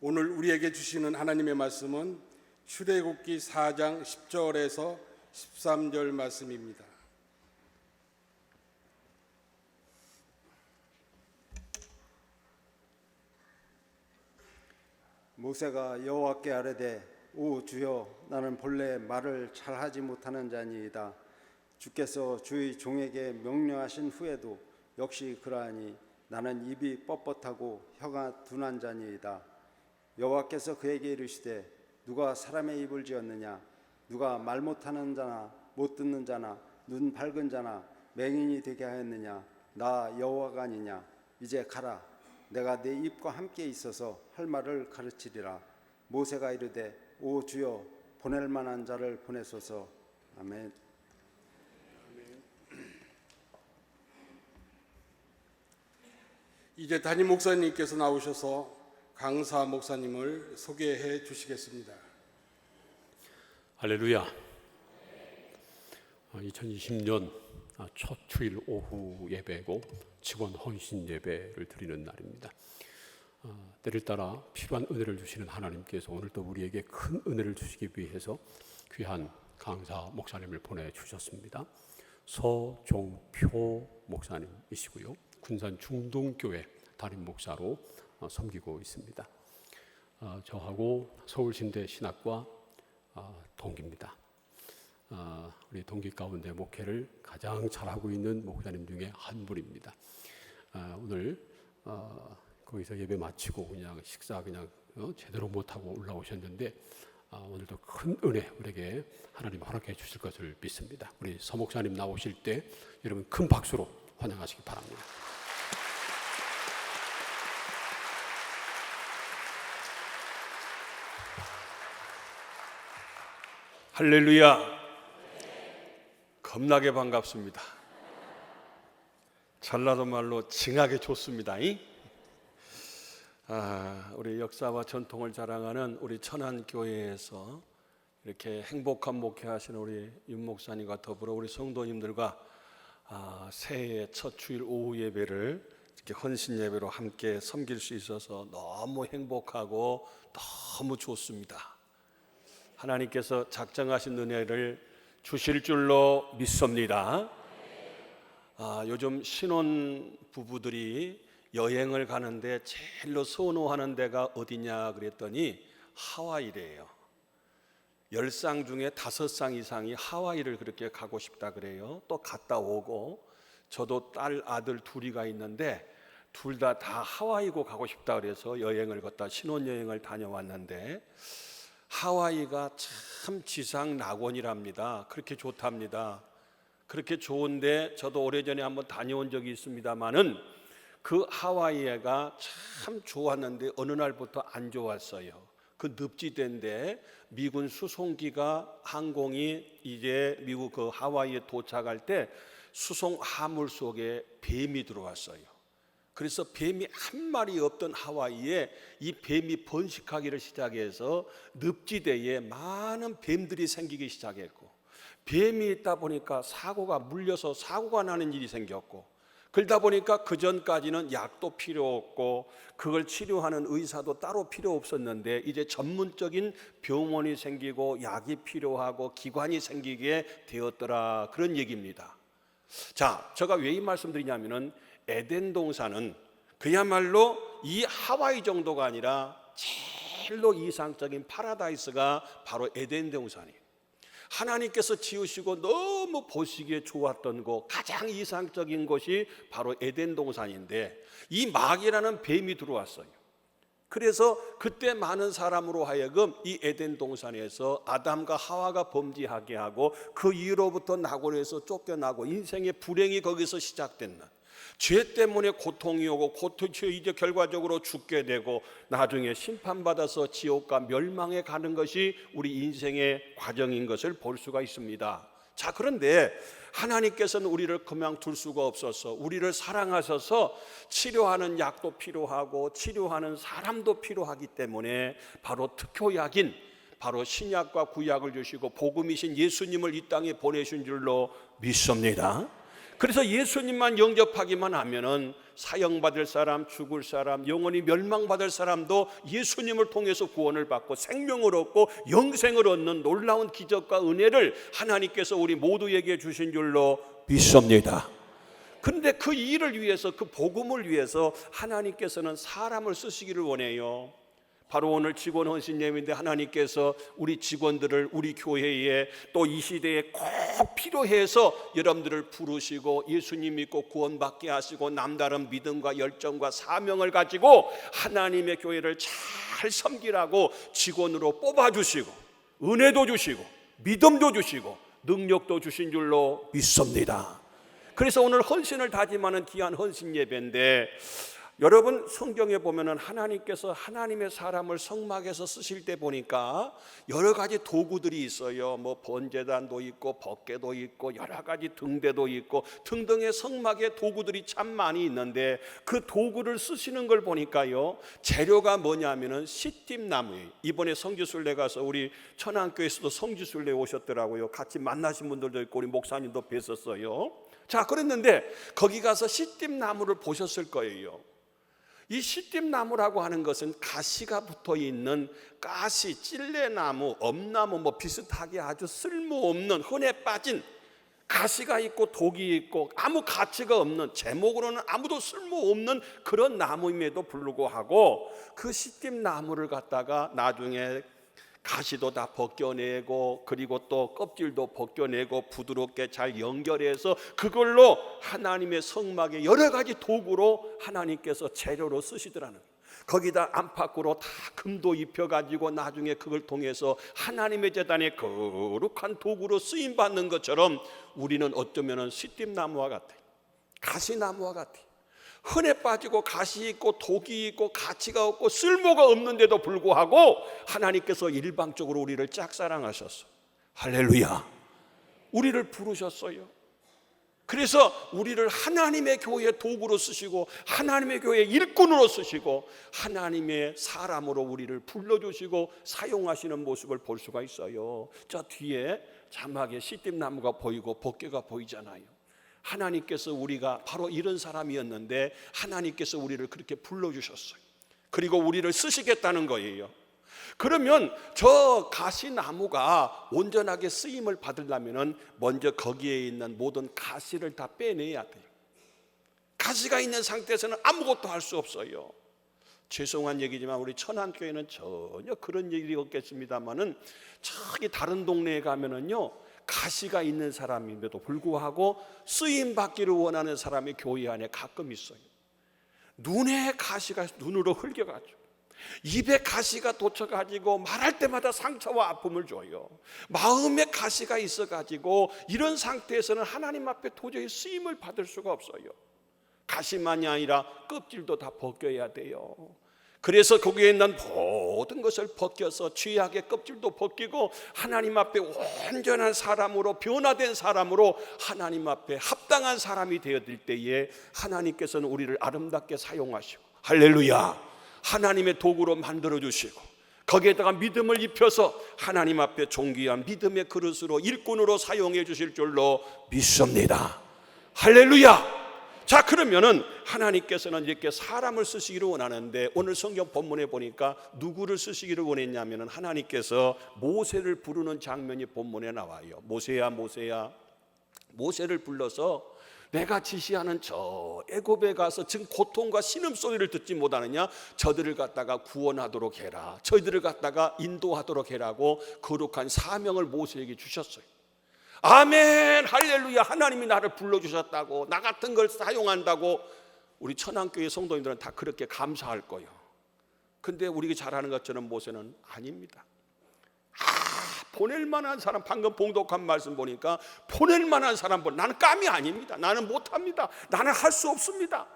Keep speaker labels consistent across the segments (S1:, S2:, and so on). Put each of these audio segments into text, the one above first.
S1: 오늘 우리에게 주시는 하나님의 말씀은 출애굽기 4장 10절에서 13절 말씀입니다.
S2: 모세가 여호와께 아뢰되 오 주여, 나는 본래 말을 잘하지 못하는 자니이다. 주께서 주의 종에게 명령하신 후에도 역시 그러하니 나는 입이 뻣뻣하고 혀가 둔한 자니이다. 여호와께서 그에게 이르시되 누가 사람의 입을 지었느냐? 누가 말 못하는 자나 못 듣는 자나 눈 밝은 자나 맹인이 되게 하였느냐? 나 여호와가 아니냐? 이제 가라. 내가 네 입과 함께 있어서 할 말을 가르치리라. 모세가 이르되 오 주여, 보낼 만한 자를 보내소서. 아멘.
S1: 이제 담임 목사님께서 나오셔서 강사 목사님을 소개해 주시겠습니다.
S3: 할렐루야. 2020년 첫 주일 오후 예배고 직원 헌신 예배를 드리는 날입니다. 때를 따라 필요한 은혜를 주시는 하나님께서 오늘도 우리에게 큰 은혜를 주시기 위해서 귀한 강사 목사님을 보내주셨습니다. 서종표 목사님이시고요, 군산 중동교회 담임 목사로 섬기고 있습니다. 저하고 서울신대 신학과 동기입니다. 우리 동기 가운데 목회를 가장 잘하고 있는 목사님 중에 한 분입니다. 오늘 거기서 예배 마치고 그냥 식사 제대로 못하고 올라오셨는데 오늘도 큰 은혜 우리에게 하나님 허락해 주실 것을 믿습니다. 우리 서 목사님 나오실 때 여러분 큰 박수로 환영하시기 바랍니다.
S4: 할렐루야. 겁나게 반갑습니다. 전라도 말로 징하게 좋습니다. 우리 역사와 전통을 자랑하는 우리 천안교회에서 이렇게 행복한 목회하시는 우리 윤 목사님과 더불어 우리 성도님들과 새해 첫 주일 오후 예배를 이렇게 헌신 예배로 함께 섬길 수 있어서 너무 행복하고 너무 좋습니다. 하나님께서 작정하신 은혜를 주실 줄로 믿습니다. 요즘 신혼 부부들이 여행을 가는데 제일로 선호하는 데가 어디냐 그랬더니 하와이래요. 10쌍 중에 5쌍 이상이 하와이를 그렇게 가고 싶다 그래요. 또 갔다 오고, 저도 딸 아들 둘이가 있는데 둘 다 하와이고 가고 싶다 그래서 여행을 갔다 신혼여행을 다녀왔는데 하와이가 참 지상 낙원이랍니다. 그렇게 좋답니다. 그렇게 좋은데 저도 오래전에 한번 다녀온 적이 있습니다마는 그 하와이가 참 좋았는데 어느 날부터 안 좋았어요. 그 늪지대인데 미군 수송기가 항공이 이제 미국 그 하와이에 도착할 때 수송 화물 속에 뱀이 들어왔어요. 그래서 뱀이 한 마리 없던 하와이에 이 뱀이 번식하기를 시작해서 늪지대에 많은 뱀들이 생기기 시작했고, 뱀이 있다 보니까 물려서 사고가 나는 일이 생겼고, 그러다 보니까 그 전까지는 약도 필요 없고 그걸 치료하는 의사도 따로 필요 없었는데 이제 전문적인 병원이 생기고 약이 필요하고 기관이 생기게 되었더라, 그런 얘기입니다. 자, 제가 왜 이 말씀드리냐면은 에덴 동산은 그야말로 이 하와이 정도가 아니라 제일로 이상적인 파라다이스가 바로 에덴 동산이에요. 하나님께서 지으시고 너무 보시기에 좋았던 곳, 가장 이상적인 곳이 바로 에덴 동산인데 이 마귀라는 뱀이 들어왔어요. 그래서 그때 많은 사람으로 하여금 이 에덴 동산에서 아담과 하와가 범죄하게 하고 그 이후로부터 낙원에서 쫓겨나고 인생의 불행이 거기서 시작됐나. 죄 때문에 고통이 오고 이제 결과적으로 죽게 되고 나중에 심판받아서 지옥과 멸망에 가는 것이 우리 인생의 과정인 것을 볼 수가 있습니다. 자, 그런데 하나님께서는 우리를 그만둘 수가 없어서 우리를 사랑하셔서 치료하는 약도 필요하고 치료하는 사람도 필요하기 때문에 바로 특효약인 바로 신약과 구약을 주시고 복음이신 예수님을 이 땅에 보내신 줄로 믿습니다. 그래서 예수님만 영접하기만 하면은 사형받을 사람, 죽을 사람, 영원히 멸망받을 사람도 예수님을 통해서 구원을 받고 생명을 얻고 영생을 얻는 놀라운 기적과 은혜를 하나님께서 우리 모두에게 주신 줄로 믿습니다. 그런데 그 일을 위해서, 그 복음을 위해서 하나님께서는 사람을 쓰시기를 원해요. 바로 오늘 직원 헌신 예배인데 하나님께서 우리 직원들을 우리 교회에 또 이 시대에 꼭 필요해서 여러분들을 부르시고 예수님 믿고 구원받게 하시고 남다른 믿음과 열정과 사명을 가지고 하나님의 교회를 잘 섬기라고 직원으로 뽑아주시고 은혜도 주시고 믿음도 주시고 능력도 주신 줄로 믿습니다. 그래서 오늘 헌신을 다짐하는 귀한 헌신 예배인데, 여러분 성경에 보면은 하나님께서 하나님의 사람을 성막에서 쓰실 때 보니까 여러 가지 도구들이 있어요. 뭐 번제단도 있고 법궤도 있고 여러 가지 등대도 있고 등등의 성막의 도구들이 참 많이 있는데, 그 도구를 쓰시는 걸 보니까요, 재료가 뭐냐면은 시띠나무예요. 이번에 성지순례 가서 우리 천안교에서도 성지순례 오셨더라고요. 같이 만나신 분들도 있고 우리 목사님도 뵀었어요. 자, 그랬는데 거기 가서 시띠나무를 보셨을 거예요. 이 시띠나무라고 하는 것은 가시가 붙어 있는 가시, 찔레나무, 엄나무 뭐 비슷하게 아주 쓸모없는 흔해 빠진 가시가 있고 독이 있고 아무 가치가 없는, 제목으로는 아무도 쓸모없는 그런 나무임에도 불구하고 그 시띠나무를 갖다가 나중에 가시도 다 벗겨내고 그리고 또 껍질도 벗겨내고 부드럽게 잘 연결해서 그걸로 하나님의 성막에 여러 가지 도구로 하나님께서 재료로 쓰시더라는 거예요. 거기다 안팎으로 다 금도 입혀가지고 나중에 그걸 통해서 하나님의 제단에 거룩한 도구로 쓰임받는 것처럼 우리는 어쩌면 시띠나무와 같아요. 가시나무와 같아요. 흔해 빠지고 가시 있고 독이 있고 가치가 없고 쓸모가 없는데도 불구하고 하나님께서 일방적으로 우리를 짝사랑하셨어. 할렐루야. 우리를 부르셨어요. 그래서 우리를 하나님의 교회의 도구로 쓰시고 하나님의 교회의 일꾼으로 쓰시고 하나님의 사람으로 우리를 불러주시고 사용하시는 모습을 볼 수가 있어요. 저 뒤에 자막에 시띠나무가 보이고 법궤가 보이잖아요. 하나님께서 우리가 바로 이런 사람이었는데 하나님께서 우리를 그렇게 불러주셨어요. 그리고 우리를 쓰시겠다는 거예요. 그러면 저 가시나무가 온전하게 쓰임을 받으려면 먼저 거기에 있는 모든 가시를 다 빼내야 돼요. 가시가 있는 상태에서는 아무것도 할 수 없어요. 죄송한 얘기지만 우리 천안교회는 전혀 그런 일이 없겠습니다만은 저기 다른 동네에 가면은요, 가시가 있는 사람임에도 불구하고 쓰임 받기를 원하는 사람이 교회 안에 가끔 있어요. 눈에 가시가 눈으로 흘겨가지고 입에 가시가 돋쳐가지고 말할 때마다 상처와 아픔을 줘요. 마음에 가시가 있어가지고 이런 상태에서는 하나님 앞에 도저히 쓰임을 받을 수가 없어요. 가시만이 아니라 껍질도 다 벗겨야 돼요. 그래서 거기에 있는 모든 것을 벗겨서 죄악의 껍질도 벗기고 하나님 앞에 온전한 사람으로 변화된 사람으로 하나님 앞에 합당한 사람이 되어질 때에 하나님께서는 우리를 아름답게 사용하시고 할렐루야, 하나님의 도구로 만들어주시고 거기에다가 믿음을 입혀서 하나님 앞에 존귀한 믿음의 그릇으로 일꾼으로 사용해 주실 줄로 믿습니다. 할렐루야. 자, 그러면은 하나님께서는 이렇게 사람을 쓰시기를 원하는데 오늘 성경 본문에 보니까 누구를 쓰시기를 원했냐면은 하나님께서 모세를 부르는 장면이 본문에 나와요. 모세야 모세야. 모세를 불러서 내가 지시하는 저 애굽에 가서 지금 고통과 신음소리를 듣지 못하느냐, 저들을 갖다가 구원하도록 해라, 저희들을 갖다가 인도하도록 해라고 거룩한 사명을 모세에게 주셨어요. 아멘, 할렐루야. 하나님이 나를 불러주셨다고, 나 같은 걸 사용한다고 우리 천안교회 성도님들은 다 그렇게 감사할 거예요. 근데 우리가 잘 아는 것처럼 모세는 아닙니다. 보낼 만한 사람, 방금 봉독한 말씀 보니까 보낼 만한 사람, 나는 깜이 아닙니다. 나는 못합니다. 나는 할 수 없습니다.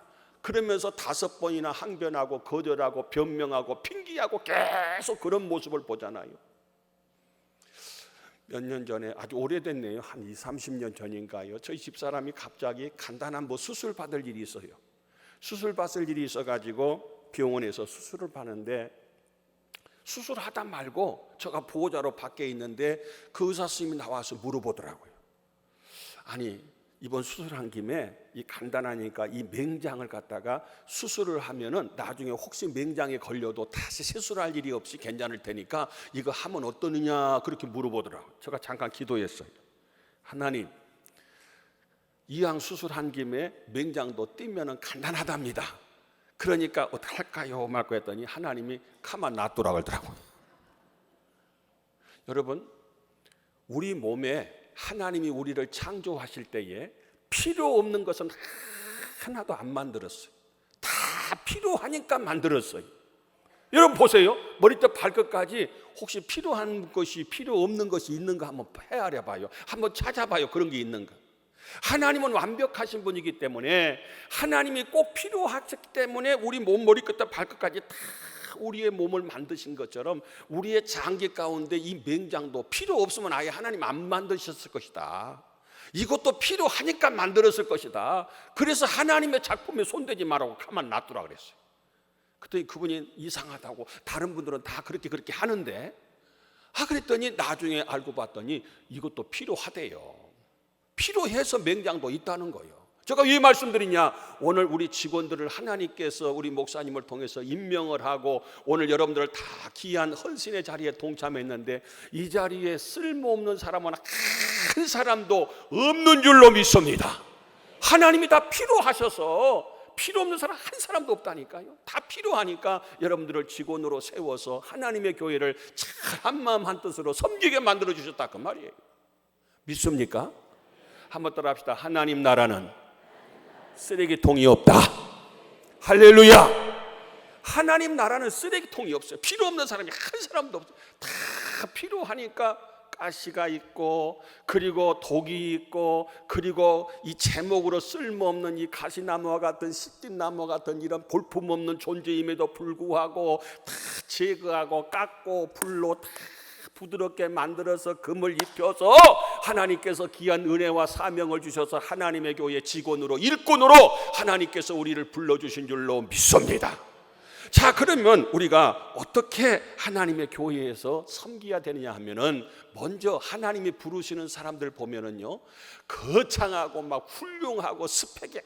S4: 그러면서 5번이나 항변하고 거절하고 변명하고 핑계하고 계속 그런 모습을 보잖아요. 몇 년 전에, 아주 오래됐네요. 한 20, 30년 전인가요. 저희 집사람이 갑자기 간단한 수술 받을 일이 있어요. 수술 받을 일이 있어가지고 병원에서 수술을 받는데 수술하다 말고 제가 보호자로 밖에 있는데 그 의사 선생님이 나와서 물어보더라고요. 아니, 이번 수술한 김에 이 간단하니까 이 맹장을 갖다가 수술을 하면은 나중에 혹시 맹장에 걸려도 다시 세수할 일이 없이 괜찮을 테니까 이거 하면 어떠느냐 그렇게 물어보더라고요. 제가 잠깐 기도했어요. 하나님, 이왕 수술한 김에 맹장도 띄면은 간단하답니다. 그러니까 어떻게 할까요? 말고 했더니 하나님이 가만 놔두라 그러더라고요. 여러분, 우리 몸에 하나님이 우리를 창조하실 때에 필요 없는 것은 하나도 안 만들었어요. 다 필요하니까 만들었어요. 여러분 보세요. 머리부터 발끝까지 혹시 필요한 것이 필요 없는 것이 있는가 한번 헤아려 봐요. 한번 찾아봐요. 그런 게 있는가. 하나님은 완벽하신 분이기 때문에 하나님이 꼭 필요하기 때문에 우리 몸 머리끝부터 발끝까지 다 우리의 몸을 만드신 것처럼 우리의 장기 가운데 이 맹장도 필요 없으면 아예 하나님 안 만드셨을 것이다. 이것도 필요하니까 만들었을 것이다. 그래서 하나님의 작품에 손대지 말라고 가만 놔두라 그랬어요. 그랬더니 그분이 이상하다고 다른 분들은 다 그렇게 하는데 그랬더니 나중에 알고 봤더니 이것도 필요하대요. 필요해서 맹장도 있다는 거예요. 제가 왜 말씀드리냐? 오늘 우리 직원들을 하나님께서 우리 목사님을 통해서 임명을 하고 오늘 여러분들을 다 귀한 헌신의 자리에 동참했는데 이 자리에 쓸모없는 사람은 한 사람도 없는 줄로 믿습니다. 하나님이 다 필요하셔서 필요 없는 사람 한 사람도 없다니까요. 다 필요하니까 여러분들을 직원으로 세워서 하나님의 교회를 잘 한마음 한뜻으로 섬기게 만들어 주셨다 그 말이에요. 믿습니까? 한번 따라 합시다. 하나님 나라는 쓰레기통이 없다. 할렐루야. 하나님 나라는 쓰레기통이 없어요. 필요 없는 사람이 한 사람도 없어요. 다 필요하니까 가시가 있고 그리고 독이 있고 그리고 이 제목으로 쓸모없는 이 가시나무와 같은 시집나무와 같은 이런 볼품없는 존재임에도 불구하고 다 제거하고 깎고 불로 다 부드럽게 만들어서 금을 입혀서 하나님께서 귀한 은혜와 사명을 주셔서 하나님의 교회 직원으로 일꾼으로 하나님께서 우리를 불러주신 줄로 믿습니다. 자, 그러면 우리가 어떻게 하나님의 교회에서 섬겨야 되느냐 하면은 먼저 하나님이 부르시는 사람들 보면은요 거창하고 막 훌륭하고 스펙이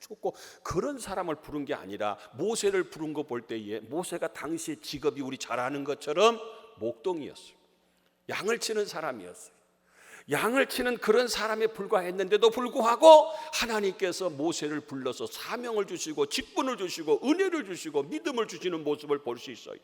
S4: 좋고 그런 사람을 부른 게 아니라 모세를 부른 거 볼 때에 모세가 당시 직업이 우리 잘 아는 것처럼 목동이었어요. 양을 치는 사람이었어요. 양을 치는 그런 사람에 불과했는데도 불구하고 하나님께서 모세를 불러서 사명을 주시고 직분을 주시고 은혜를 주시고 믿음을 주시는 모습을 볼 수 있어요.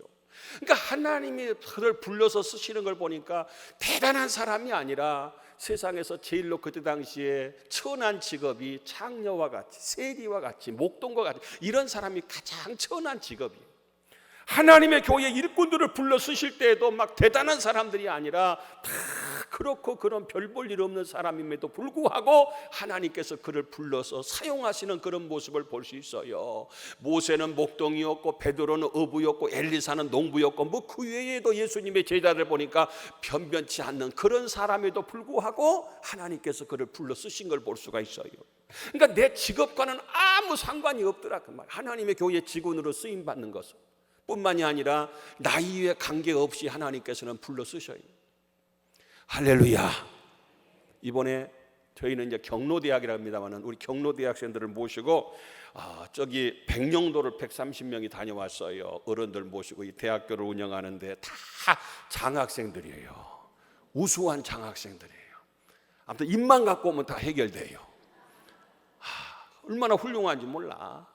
S4: 그러니까 하나님이 그를 불러서 쓰시는 걸 보니까 대단한 사람이 아니라 세상에서 제일로 그때 당시에 천한 직업이 창녀와 같이 세리와 같이 목동과 같이 이런 사람이 가장 천한 직업이에요. 하나님의 교회 일꾼들을 불러 쓰실 때에도 막 대단한 사람들이 아니라 다 그렇고 그런 별 볼 일 없는 사람임에도 불구하고 하나님께서 그를 불러서 사용하시는 그런 모습을 볼 수 있어요. 모세는 목동이었고 베드로는 어부였고 엘리사는 농부였고 뭐 그 외에도 예수님의 제자들 보니까 변변치 않는 그런 사람에도 불구하고 하나님께서 그를 불러 쓰신 걸 볼 수가 있어요. 그러니까 내 직업과는 아무 상관이 없더라 그 말. 하나님의 교회 직원으로 쓰임 받는 것은 뿐만이 아니라 나이에 관계없이 하나님께서는 불러 쓰셔요. 할렐루야. 이번에 저희는 이제 경로대학이라고 합니다만은 우리 경로대학생들을 모시고 저기 백령도를 130명이 다녀왔어요. 어른들 모시고 이 대학교를 운영하는데 다 장학생들이에요. 우수한 장학생들이에요. 아무튼 입만 갖고 오면 다 해결돼요. 얼마나 훌륭한지 몰라.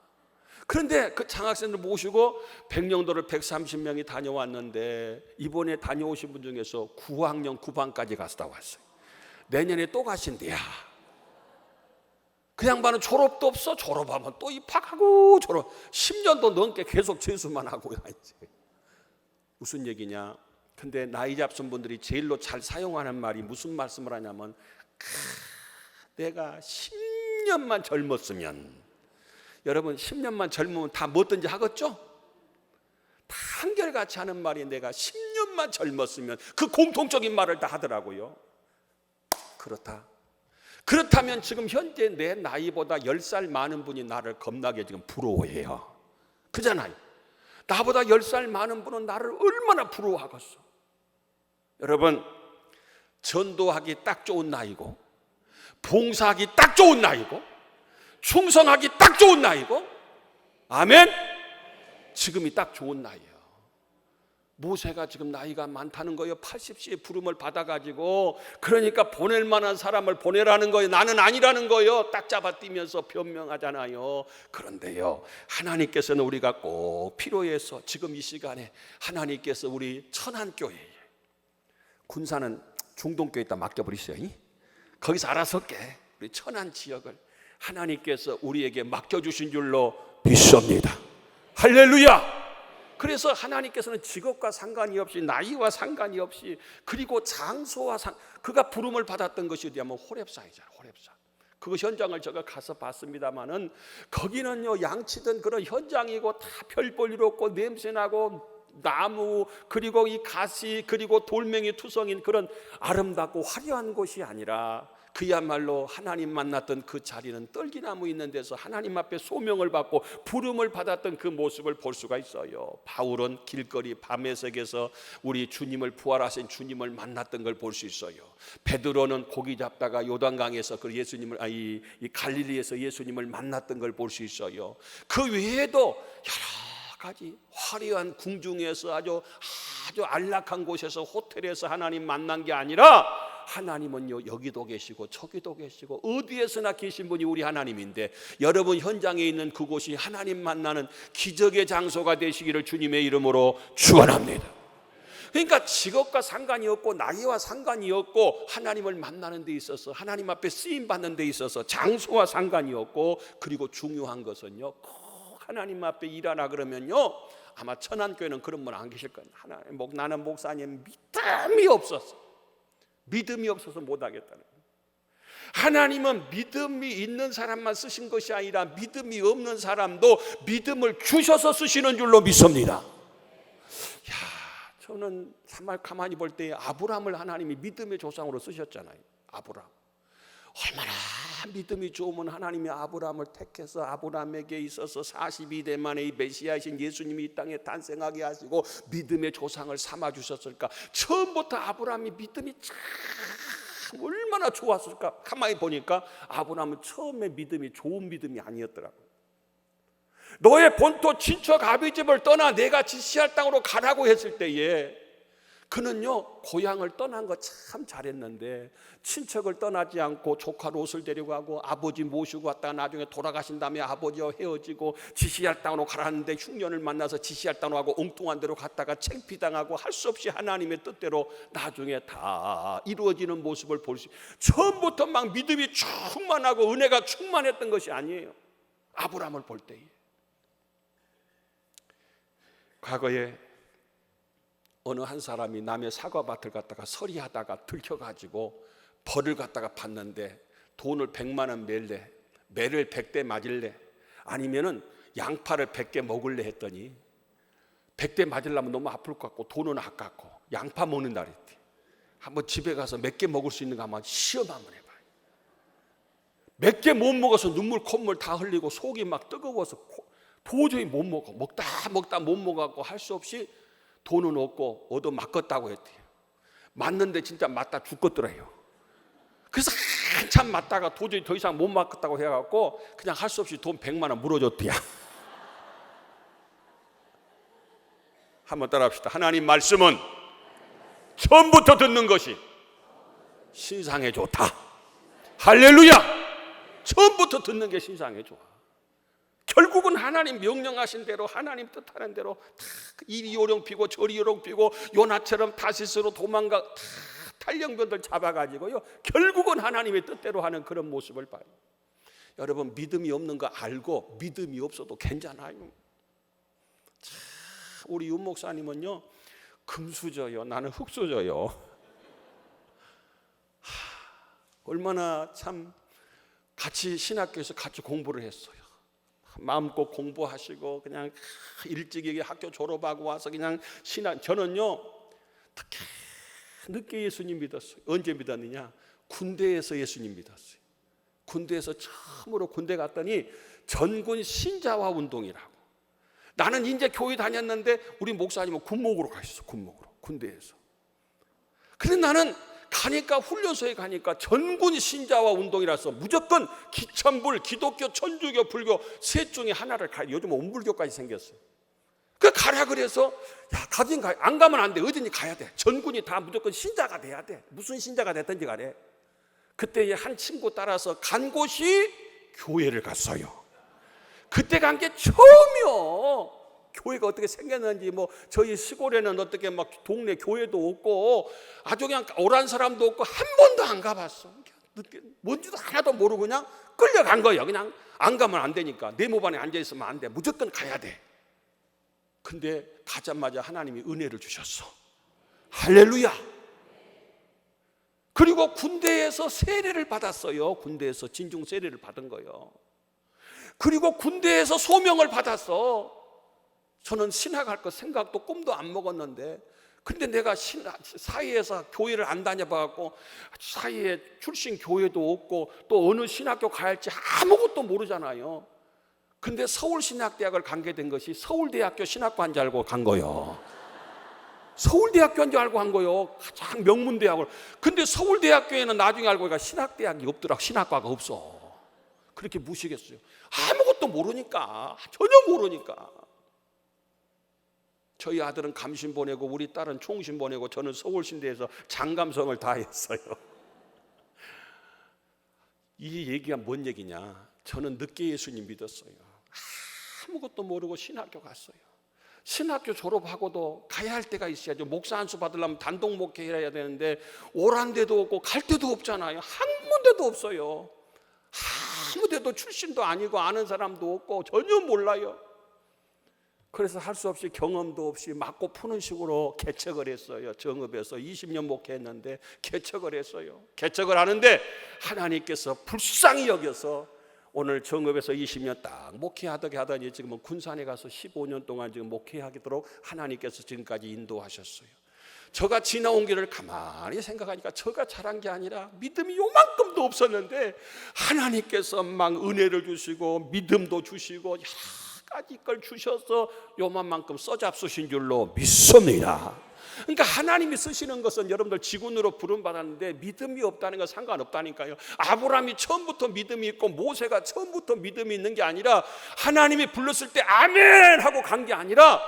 S4: 그런데 그 장학생들 모시고 백령도를 130명이 다녀왔는데 이번에 다녀오신 분 중에서 9학년 9반까지 갔다 왔어요. 내년에 또 가신대야. 그 양반은 졸업도 없어. 졸업하면 또 입학하고 졸업 10년도 넘게 계속 재수만 하고 있지. 무슨 얘기냐? 근데 나이 잡순 분들이 제일로 잘 사용하는 말이 무슨 말씀을 하냐면 내가 10년만 젊었으면 여러분 10년만 젊으면 다 뭐든지 하겠죠? 다 한결같이 하는 말이 내가 10년만 젊었으면 그 공통적인 말을 다 하더라고요. 그렇다면 지금 현재 내 나이보다 10살 많은 분이 나를 겁나게 지금 부러워해요. 그잖아요. 나보다 10살 많은 분은 나를 얼마나 부러워하겠어. 여러분 전도하기 딱 좋은 나이고 봉사하기 딱 좋은 나이고 충성하기 딱 좋은 나이고, 아멘. 지금이 딱 좋은 나이예요. 모세가 지금 나이가 많다는 거예요. 80세의 부름을 받아가지고, 그러니까 보낼 만한 사람을 보내라는 거예요. 나는 아니라는 거예요. 딱 잡아뛰면서 변명하잖아요. 그런데요, 하나님께서는 우리가 꼭 필요해서 지금 이 시간에 하나님께서 우리 천안교회에, 군사는 중동교회에다 맡겨버리세요. 거기서 알아서 할게. 우리 천안 지역을 하나님께서 우리에게 맡겨주신 줄로 믿습니다. 할렐루야. 그래서 하나님께서는 직업과 상관이 없이, 나이와 상관이 없이, 그리고 장소와 그가 부름을 받았던 것이 어디냐면 호렙산이잖아요. 호렙산. 그 현장을 제가 가서 봤습니다마는, 거기는요, 양치던 그런 현장이고 다 별볼일 없고 냄새나고 나무, 그리고 이 가시, 그리고 돌멩이 투성인 그런 아름답고 화려한 곳이 아니라, 그야말로 하나님 만났던 그 자리는 떨기나무 있는 데서 하나님 앞에 소명을 받고 부름을 받았던 그 모습을 볼 수가 있어요. 바울은 길거리 밤에색에서 우리 주님을, 부활하신 주님을 만났던 걸 볼 수 있어요. 베드로는 고기 잡다가 요단강에서 그 예수님을, 이 갈릴리에서 예수님을 만났던 걸 볼 수 있어요. 그 외에도 여러 가지 화려한 궁중에서 아주 안락한 곳에서, 호텔에서 하나님 만난 게 아니라, 하나님은요, 여기도 계시고 저기도 계시고 어디에서나 계신 분이 우리 하나님인데, 여러분 현장에 있는 그곳이 하나님 만나는 기적의 장소가 되시기를 주님의 이름으로 축원합니다. 그러니까 직업과 상관이 없고 나이와 상관이 없고, 하나님을 만나는 데 있어서, 하나님 앞에 쓰임 받는 데 있어서 장소와 상관이 없고, 그리고 중요한 것은요, 꼭 하나님 앞에 일하나 그러면요, 아마 천안교회는 그런 분 안 계실 거예요. 나는 목사님 믿음이 없어서 못하겠다는 거예요. 하나님은 믿음이 있는 사람만 쓰신 것이 아니라 믿음이 없는 사람도 믿음을 주셔서 쓰시는 줄로 믿습니다. 저는 정말 가만히 볼 때 아브라함을 하나님이 믿음의 조상으로 쓰셨잖아요. 아브라함 얼마나 믿음이 좋으면 하나님이 아브라함을 택해서 아브라함에게 있어서 42대 만에 이 메시아이신 예수님이 이 땅에 탄생하게 하시고 믿음의 조상을 삼아 주셨을까. 처음부터 아브라함이 믿음이 참 얼마나 좋았을까. 가만히 보니까 아브라함은 처음에 믿음이 좋은 믿음이 아니었더라고요. 너의 본토 친척 아비집을 떠나 내가 지시할 땅으로 가라고 했을 때에, 그는요, 고향을 떠난 거 참 잘했는데 친척을 떠나지 않고 조카 롯을 데리고 가고 아버지 모시고 왔다가 나중에 돌아가신 다음에 아버지와 헤어지고 지시할 땅으로 가라는데 흉년을 만나서 지시할 땅으로 가고 엉뚱한 데로 갔다가 창피당하고 할 수 없이 하나님의 뜻대로 나중에 다 이루어지는 모습을 볼 수, 처음부터 막 믿음이 충만하고 은혜가 충만했던 것이 아니에요. 아브라함을 볼 때에, 과거에 어느 한 사람이 남의 사과밭을 갖다가 서리하다가 들켜가지고 벌을 갖다가 받는데, 돈을 100만 원 멜래, 매를 100대 맞을래, 아니면은 양파를 100개 먹을래 했더니 100대 맞으려면 너무 아플 것 같고 돈은 아깝고 양파 먹는다 그랬대. 한번 집에 가서 몇 개 먹을 수 있는가 한번 시험 한번 해봐요. 몇 개 못 먹어서 눈물 콧물 다 흘리고 속이 막 뜨거워서 도저히 못 먹어. 먹다 못 먹어갖고 할 수 없이 돈은 없고 얻어 맞겠다고 했대요. 맞는데 진짜 맞다 죽겠더래요. 그래서 한참 맞다가 도저히 더 이상 못 맞겠다고 해갖고 그냥 할 수 없이 돈 100만 원 물어줬대요. 한번 따라합시다. 하나님 말씀은 처음부터 듣는 것이 신상에 좋다. 할렐루야. 처음부터 듣는 게 신상에 좋아. 결국은 하나님 명령하신 대로, 하나님 뜻하는 대로 다 이리 요령피고 저리 요령피고 요나처럼 다시스로 도망가 다 탈령병들 잡아가지고요, 결국은 하나님의 뜻대로 하는 그런 모습을 봐요. 여러분, 믿음이 없는 거 알고 믿음이 없어도 괜찮아요. 우리 윤 목사님은요, 금수저요, 나는 흙수저요. 얼마나 참 같이 신학교에서 같이 공부를 했어요. 마음껏 공부하시고 그냥 일찍 학교 졸업하고 와서 그냥 저는요 특히 늦게 예수님 믿었어요. 언제 믿었느냐? 군대에서 예수님 믿었어요. 군대에서 처음으로 군대 갔더니 전군 신자화 운동이라고. 나는 이제 교회 다녔는데 우리 목사님은 군목으로 가셨어. 군목으로, 군대에서. 그래서 나는 가니까 훈련소에 가니까 전군 신자와 운동이라서 무조건 기천불, 기독교, 천주교, 불교 셋 중에 하나를 가. 요즘 온불교까지 생겼어요. 그 가라 그래서 야 가긴 가. 안 가면 안 돼. 어디니 가야 돼. 전군이 다 무조건 신자가 돼야 돼. 무슨 신자가 됐든지 간에. 그때 한 친구 따라서 간 곳이 교회를 갔어요. 그때 간 게 처음이요. 교회가 어떻게 생겼는지 뭐 저희 시골에는 어떻게 막 동네 교회도 없고 아주 그냥 오란 사람도 없고 한 번도 안 가봤어. 뭔지도 하나도 모르고 그냥 끌려간 거예요. 그냥 안 가면 안 되니까 내 목 안에 앉아 있으면 안 돼. 무조건 가야 돼. 근데 가자마자 하나님이 은혜를 주셨어. 할렐루야. 그리고 군대에서 세례를 받았어요. 군대에서 진중 세례를 받은 거예요. 그리고 군대에서 소명을 받았어. 저는 신학할 거 생각도 꿈도 안 먹었는데, 근데 내가 사이에서 교회를 안 다녀봐갖고 사이에 출신 교회도 없고 또 어느 신학교 가야 할지 아무것도 모르잖아요. 근데 서울신학대학을 가게 된 것이 서울대학교 신학과인 줄 알고 간 거예요. 서울대학교인 줄 알고 간 거예요. 가장 명문대학을. 근데 서울대학교에는 나중에 알고 보니까 신학대학이 없더라고. 신학과가 없어. 그렇게 무시겠어요. 아무것도 모르니까. 전혀 모르니까. 저희 아들은 감신 보내고 우리 딸은 총신 보내고 저는 서울신대에서 장감성을 다했어요. 이 얘기가 뭔 얘기냐? 저는 늦게 예수님 믿었어요. 아무것도 모르고 신학교 갔어요. 신학교 졸업하고도 가야 할 때가 있어야죠. 목사 안수 받으려면 단독 목회해야 되는데 오란 데도 없고 갈 데도 없잖아요. 한 군데도 없어요. 아무 데도 출신도 아니고 아는 사람도 없고 전혀 몰라요. 그래서 할 수 없이 경험도 없이 맞고 푸는 식으로 개척을 했어요. 정읍에서 20년 목회했는데 개척을 했어요. 개척을 하는데 하나님께서 불쌍히 여겨서 오늘 정읍에서 20년 딱 목회하더니 하더니 지금은 군산에 가서 15년 동안 지금 목회하도록 하나님께서 지금까지 인도하셨어요. 저가 지나온 길을 가만히 생각하니까 저가 잘한 게 아니라 믿음이 요만큼도 없었는데 하나님께서 막 은혜를 주시고 믿음도 주시고 여러 가지 걸 주셔서 요만만큼 써잡수신 줄로 믿습니다. 그러니까 하나님이 쓰시는 것은 여러분들 직분으로 부름받았는데 믿음이 없다는 건 상관없다니까요. 아브라함이 처음부터 믿음이 있고 모세가 처음부터 믿음이 있는 게 아니라 하나님이 불렀을 때 아멘 하고 간 게 아니라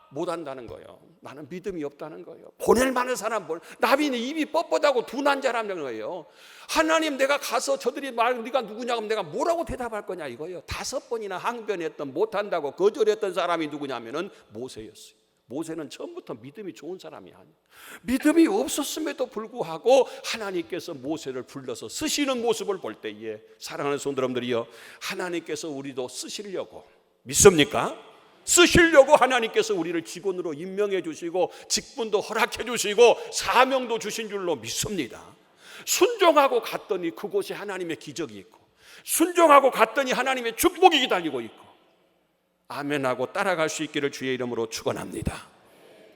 S4: 못한다는 거예요. 나는 믿음이 없다는 거예요. 보낼 만한 사람 나비는 입이 뻣뻣하고 둔한 자라는 거예요. 하나님 내가 가서 저들이 말 네가 누구냐고 하면 내가 뭐라고 대답할 거냐 이거예요. 5번이나 항변했던 못한다고 거절했던 사람이 누구냐면은 모세였어요. 모세는 처음부터 믿음이 좋은 사람이 아니에요. 믿음이 없었음에도 불구하고 하나님께서 모세를 불러서 쓰시는 모습을 볼 때에 사랑하는 성도 여러분들이요, 하나님께서 우리도 쓰시려고 믿습니까? 쓰시려고 하나님께서 우리를 직원으로 임명해 주시고 직분도 허락해 주시고 사명도 주신 줄로 믿습니다. 순종하고 갔더니 그곳에 하나님의 기적이 있고 순종하고 갔더니 하나님의 축복이 기다리고 있고 아멘하고 따라갈 수 있기를 주의 이름으로 축원합니다.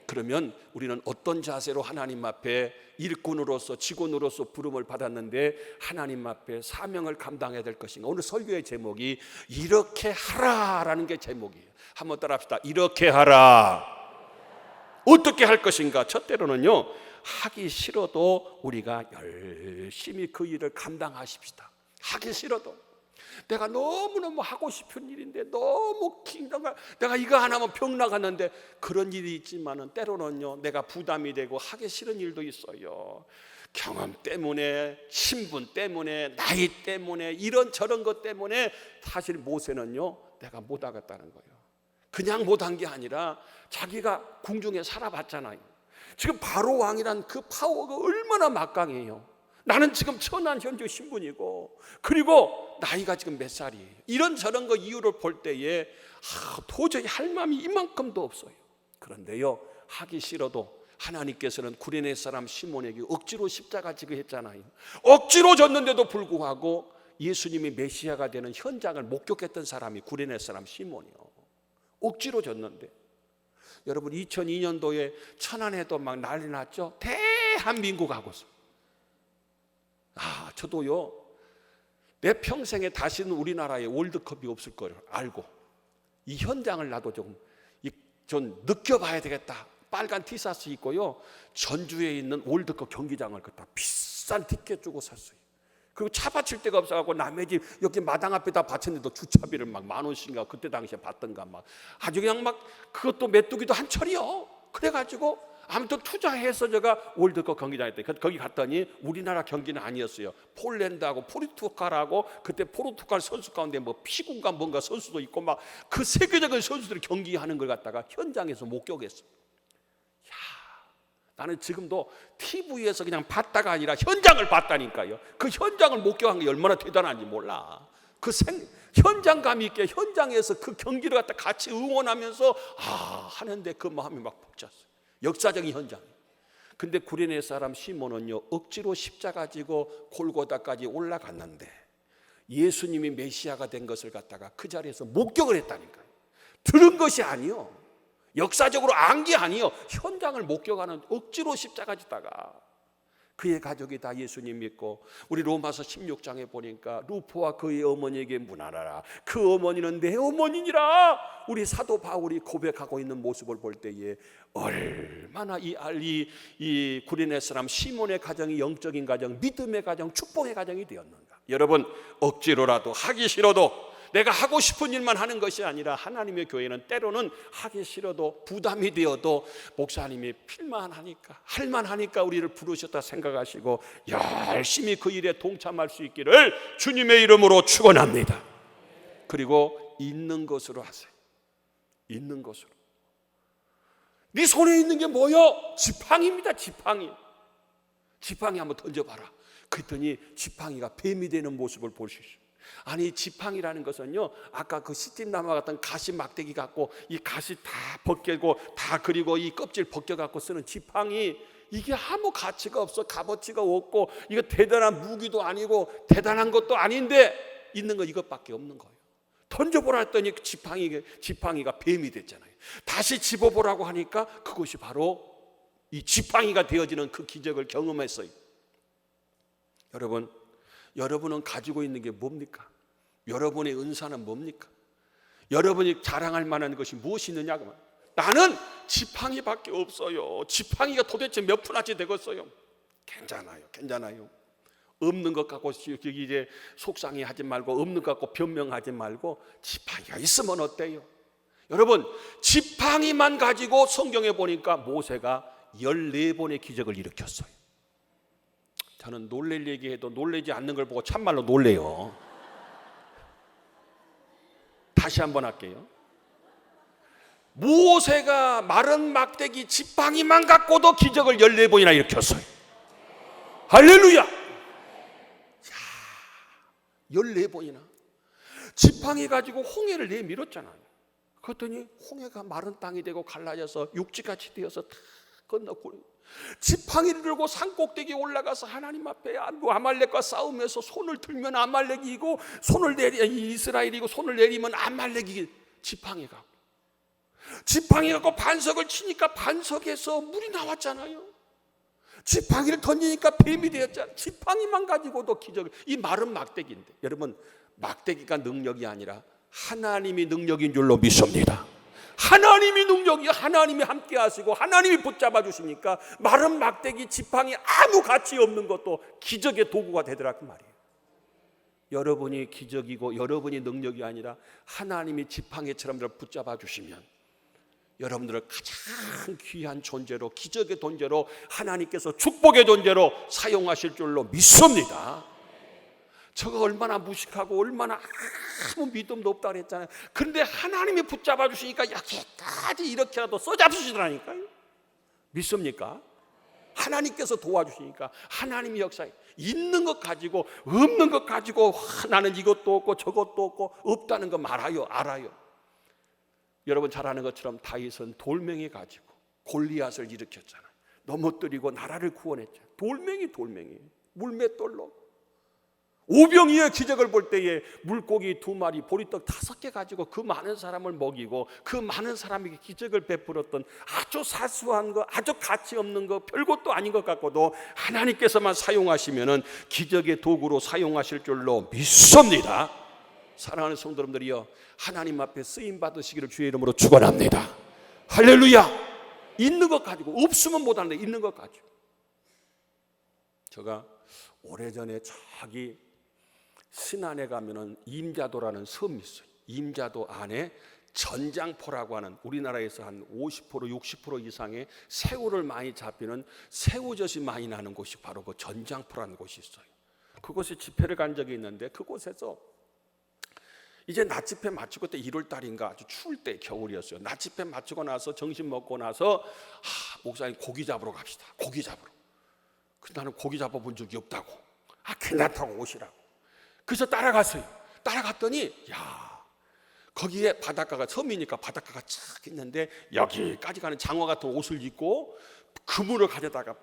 S4: 그러면 우리는 어떤 자세로 하나님 앞에 일꾼으로서 직원으로서 부름을 받았는데 하나님 앞에 사명을 감당해야 될 것인가? 오늘 설교의 제목이 이렇게 하라라는 게 제목이에요. 한번 따라합시다. 이렇게 하라. 어떻게 할 것인가? 첫째로는요, 하기 싫어도 우리가 열심히 그 일을 감당하십시다. 하기 싫어도 내가 너무너무 하고 싶은 일인데 너무 내가 이거 안 하면 병 나갔는데 그런 일이 있지만은 때로는요 내가 부담이 되고 하기 싫은 일도 있어요. 경험 때문에, 신분 때문에, 나이 때문에, 이런 저런 것 때문에 사실 모세는요 내가 못 하겠다는 거예요. 그냥 못한 게 아니라 자기가 궁중에 살아봤잖아요. 지금 바로 왕이란 그 파워가 얼마나 막강해요. 나는 지금 천한 현주 신분이고 그리고 나이가 지금 몇 살이에요. 이런 저런 거 이유를 볼 때에 도저히 할 마음이 이만큼도 없어요. 그런데요 하기 싫어도 하나님께서는 구레네 사람 시몬에게 억지로 십자가 지게 했잖아요. 억지로 졌는데도 불구하고 예수님이 메시아가 되는 현장을 목격했던 사람이 구레네 사람 시몬이요. 억지로 졌는데 여러분 2002년도에 천안에도 막 난리 났죠. 대한민국하고서 저도요 내 평생에 다시는 우리나라에 월드컵이 없을 걸 알고 이 현장을 나도 좀 느껴봐야 되겠다. 빨간 티셔츠 입고요, 전주에 있는 월드컵 경기장을 갖다 비싼 티켓 주고 샀어요. 그리고 차 받칠 데가 없어갖고 남의 집 여기 마당 앞에다 받쳤는데도 주차비를 막 10,000원씩인가 그때 당시에 받던가 막 아주 그냥 막 그것도 메뚜기도 한 철이요. 그래가지고 아무튼 투자해서 제가 월드컵 경기장에 때 거기 갔더니 우리나라 경기는 아니었어요. 폴란드하고 포르투갈하고 그때 포르투갈 선수 가운데 뭐 피군가 뭔가 선수도 있고 막 그 세계적인 선수들이 경기하는 걸 갖다가 현장에서 목격했어요. 나는 지금도 TV에서 그냥 봤다가 아니라 현장을 봤다니까요. 그 현장을 목격한 게 얼마나 대단한지 몰라. 그 현장감 있게 현장에서 그 경기를 갖다 같이 응원하면서 하는데 그 마음이 막 벅찼어요. 역사적인 현장. 근데 구레네 사람 시몬은요, 억지로 십자가 지고 골고다까지 올라갔는데 예수님이 메시아가 된 것을 갖다가 그 자리에서 목격을 했다니까요. 들은 것이 아니요, 역사적으로 안 게 아니요, 현장을 목격하는, 억지로 십자가 지다가 그의 가족이 다 예수님 믿고, 우리 로마서 16장에 보니까 루포와 그의 어머니에게 문하라, 그 어머니는 내 어머니니라 우리 사도 바울이 고백하고 있는 모습을 볼 때에 얼마나 이 구레네 사람 시몬의 가정이 영적인 가정, 믿음의 가정, 축복의 가정이 되었는가. 여러분, 억지로라도 하기 싫어도, 내가 하고 싶은 일만 하는 것이 아니라 하나님의 교회는 때로는 하기 싫어도 부담이 되어도 목사님이 필만하니까, 할만하니까 우리를 부르셨다 생각하시고 열심히 그 일에 동참할 수 있기를 주님의 이름으로 축원합니다. 그리고 있는 것으로 하세요. 있는 것으로. 네 손에 있는 게 뭐요? 지팡이입니다. 지팡이 한번 던져봐라. 그랬더니 지팡이가 뱀이 되는 모습을 볼 수 있어요. 아니, 지팡이라는 것은요, 아까 그 시팀나무 같은 가시 막대기 갖고 이 가시 다 벗겨고 다, 그리고 이 껍질 벗겨 갖고 쓰는 지팡이, 이게 아무 가치가 없어. 값어치가 없고 이거 대단한 무기도 아니고 대단한 것도 아닌데 있는 거 이것밖에 없는 거예요. 던져보라 했더니 지팡이가 뱀이 됐잖아요. 다시 집어보라고 하니까 그것이 바로 이 지팡이가 되어지는 그 기적을 경험했어요. 여러분은 가지고 있는 게 뭡니까? 여러분의 은사는 뭡니까? 여러분이 자랑할 만한 것이 무엇이 있느냐고. 나는 지팡이밖에 없어요. 지팡이가 도대체 몇 푼어치 되겠어요? 괜찮아요. 없는 것 갖고 이제 속상해하지 말고, 없는 것 갖고 변명하지 말고 지팡이가 있으면 어때요? 여러분, 지팡이만 가지고 성경에 보니까 모세가 14번의 기적을 일으켰어요. 저는 놀랄 얘기해도 놀라지 않는 걸 보고 참말로 놀래요. 다시 한번 할게요. 모세가 마른 막대기 지팡이만 갖고도 기적을 14번이나 일으켰어요. 할렐루야. 14번이나 지팡이 가지고 홍해를 내밀었잖아요. 그랬더니 홍해가 마른 땅이 되고 갈라져서 육지같이 되어서 다 건너고, 지팡이를 들고 산꼭대기에 올라가서 하나님 앞에 아말렉과 싸우면서 손을 들면 아말렉이고, 이스라엘이고, 손을 내리면 아말렉이. 지팡이 갖고 반석을 치니까 반석에서 물이 나왔잖아요. 지팡이를 던지니까 뱀이 되었잖아요. 지팡이만 가지고도 기적을. 이 마른 막대기인데, 여러분, 막대기가 능력이 아니라 하나님이 능력인 줄로 믿습니다. 하나님이 능력이, 하나님이 함께 하시고 하나님이 붙잡아 주시니까 마른 막대기 지팡이 아무 가치 없는 것도 기적의 도구가 되더라 그 말이에요. 여러분이 기적이고 여러분이 능력이 아니라 하나님이 지팡이처럼 붙잡아 주시면 여러분들을 가장 귀한 존재로, 기적의 존재로, 하나님께서 축복의 존재로 사용하실 줄로 믿습니다. 저거 얼마나 무식하고 얼마나 아무 믿음도 없다 그랬잖아요. 그런데 하나님이 붙잡아 주시니까 여기까지 이렇게라도 써잡수시더라니까요. 믿습니까? 하나님께서 도와주시니까 하나님이 역사에 있는 것 가지고 없는 것 가지고 나는 이것도 없고 저것도 없고 없다는 거 알아요. 여러분 잘 아는 것처럼 다윗은 돌멩이 가지고 골리앗을 일으켰잖아요. 넘어뜨리고 나라를 구원했죠. 돌멩이 물맷돌로. 오병이의 기적을 볼 때에 물고기 2마리, 보리떡 5개 가지고 그 많은 사람을 먹이고 그 많은 사람에게 기적을 베풀었던 아주 사소한 거, 아주 가치 없는 거, 별것도 아닌 것 같고도 하나님께서만 사용하시면은 기적의 도구로 사용하실 줄로 믿습니다. 사랑하는 성도 여러분들이여, 하나님 앞에 쓰임 받으시기를 주의 이름으로 축원합니다. 할렐루야. 있는 것 가지고, 없으면 못하는데 있는 것 가지고. 제가 오래전에 저기 신안에 가면은 임자도라는 섬이 있어요. 임자도 안에 전장포라고 하는 우리나라에서 한 50% 60% 이상의 새우를 많이 잡히는 새우젓이 많이 나는 곳이 바로 그 전장포라는 곳이 있어요. 그곳에 집회를 간 적이 있는데 그곳에서 이제 낮집회 마치고 때 1월 달인가 아주 추울 때 겨울이었어요. 낮집회 마치고 나서 점심 먹고 나서 목사님 고기 잡으러 갑시다. 고기 잡으러. 나는 고기 잡아본 적이 없다고. 괜찮다고 오시라고. 그래서 따라갔어요. 따라갔더니 거기에 바닷가가 섬이니까 바닷가가 쫙 있는데 여기까지 가는 장화 같은 옷을 입고 그물을 가져다가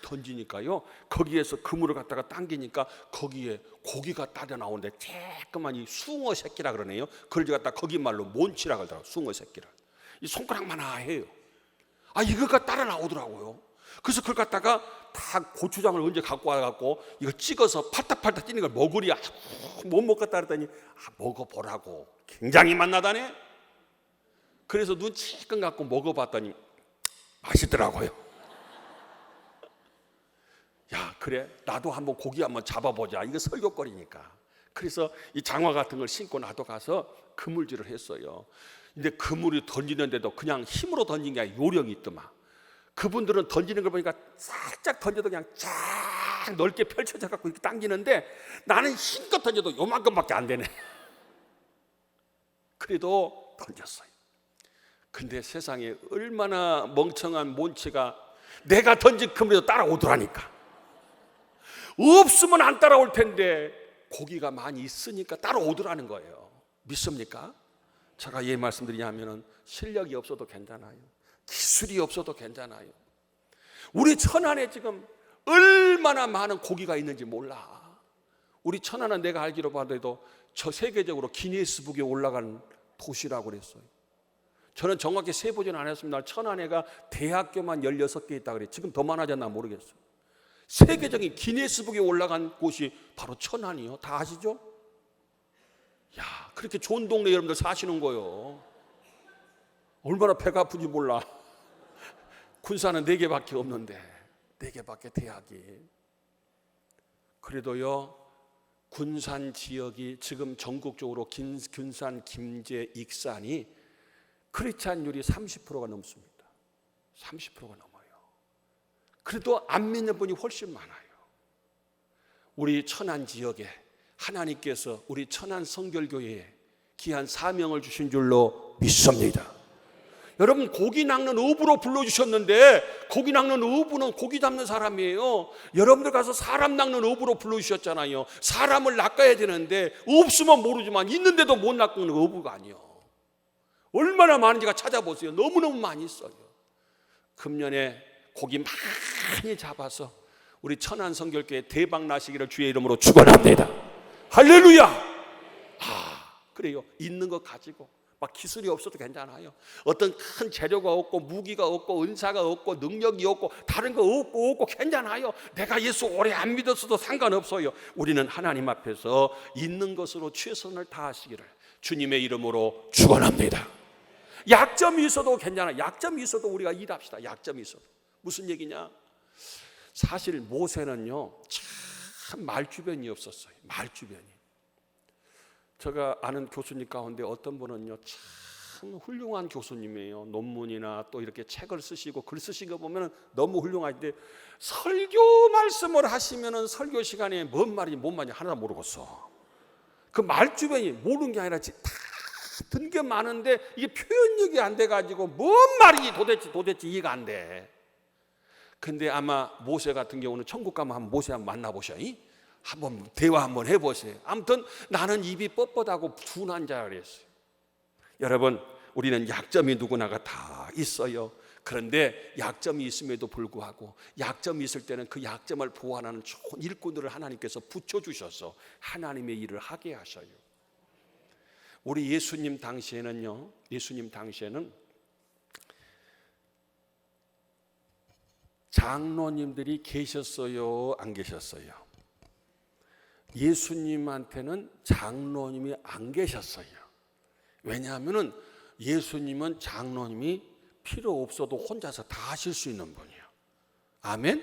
S4: 던지니까요, 거기에서 그물을 갖다가 당기니까 거기에 고기가 따라 나오는데 조그만 이 숭어 새끼라 그러네요. 그걸 갖다 거기 말로 몬치라 그러더라고요. 숭어 새끼를. 이 손가락만 해요. 이거가 따라 나오더라고요. 그래서 그걸 갖다가 다 고추장을 언제 갖고 와갖고 이거 찍어서 팔딱팔딱 뛰는 걸 먹으리. 못 먹겠다 그랬더니 먹어보라고. 굉장히 맛나다네. 그래서 눈 찔끔 갖고 먹어봤더니 맛있더라고요. 그래, 나도 한번 고기 한번 잡아보자. 이거 설교거리니까. 그래서 이 장화 같은 걸 신고 나도 가서 그물질을 했어요. 근데 그물이 던지는데도 그냥 힘으로 던진 게 아니라 요령이 있더만. 그분들은 던지는 걸 보니까 살짝 던져도 그냥 쫙 넓게 펼쳐져 갖고 이렇게 당기는데 나는 힘껏 던져도 요만큼밖에 안 되네. 그래도 던졌어요. 근데 세상에 얼마나 멍청한 몬치가 내가 던진 그물에도 따라오더라니까. 없으면 안 따라올 텐데 고기가 많이 있으니까 따라오더라는 거예요. 믿습니까? 제가 왜 말씀드리냐면은 실력이 없어도 괜찮아요. 기술이 없어도 괜찮아요. 우리 천안에 지금 얼마나 많은 고기가 있는지 몰라. 우리 천안은 내가 알기로 봐도 저 세계적으로 기네스북에 올라간 도시라고 그랬어요. 저는 정확히 세보지는 않았습니다. 천안에가 대학교만 16개 있다 그래요. 지금 더 많아졌나 모르겠어요. 세계적인 기네스북에 올라간 곳이 바로 천안이요. 다 아시죠? 그렇게 좋은 동네 여러분들 사시는 거요. 얼마나 배가 아픈지 몰라. 군사는 4개밖에 없는데 4개밖에 대학이. 그래도요, 군산 지역이 지금 전국적으로 군산, 김제, 익산이 크리스찬율이 30%가 넘습니다. 30%가 넘어요. 그래도 안 믿는 분이 훨씬 많아요. 우리 천안 지역에 하나님께서 우리 천안 성결교회에 귀한 사명을 주신 줄로 믿습니다. 여러분, 고기 낚는 어부로 불러주셨는데 고기 낚는 어부는 고기 잡는 사람이에요. 여러분들 가서 사람 낚는 어부로 불러주셨잖아요. 사람을 낚아야 되는데 없으면 모르지만 있는데도 못 낚는 어부가 아니에요. 얼마나 많은지가 찾아보세요. 너무너무 많이 있어요. 금년에 고기 많이 잡아서 우리 천안 성결교회 대박 나시기를 주의 이름으로 축원합니다. 할렐루야. 그래요. 있는 거 가지고 막 기술이 없어도 괜찮아요. 어떤 큰 재료가 없고 무기가 없고 은사가 없고 능력이 없고 다른 거 없고 괜찮아요. 내가 예수 오래 안 믿었어도 상관없어요. 우리는 하나님 앞에서 있는 것으로 최선을 다하시기를 주님의 이름으로 축원합니다. 약점이 있어도 괜찮아요. 약점이 있어도 우리가 일합시다. 약점이 있어도. 무슨 얘기냐? 사실 모세는요, 참 말주변이 없었어요. 말주변이. 제가 아는 교수님 가운데 어떤 분은요, 참 훌륭한 교수님이에요. 논문이나 또 이렇게 책을 쓰시고 글 쓰신 거 보면 너무 훌륭하신데 설교 말씀을 하시면은 설교 시간에 뭔 말인지 뭔 말인지 하나 모르겠어. 그 말주변이 모르는 게 아니라 다 든 게 많은데 이게 표현력이 안 돼가지고 뭔 말인지 도대체 이해가 안 돼. 근데 아마 모세 같은 경우는 천국 가면 한번 모세 한번 만나보셔. 한번 대화 한번 해보세요. 아무튼 나는 입이 뻣뻣하고 둔한 자라 그랬어요. 여러분, 우리는 약점이 누구나가 다 있어요. 그런데 약점이 있음에도 불구하고 약점이 있을 때는 그 약점을 보완하는 좋은 일꾼들을 하나님께서 붙여주셔서 하나님의 일을 하게 하셔요. 우리 예수님 당시에는 장로님들이 계셨어요? 안 계셨어요? 예수님한테는 장로님이 안 계셨어요. 왜냐하면 예수님은 장로님이 필요 없어도 혼자서 다 하실 수 있는 분이에요. 아멘?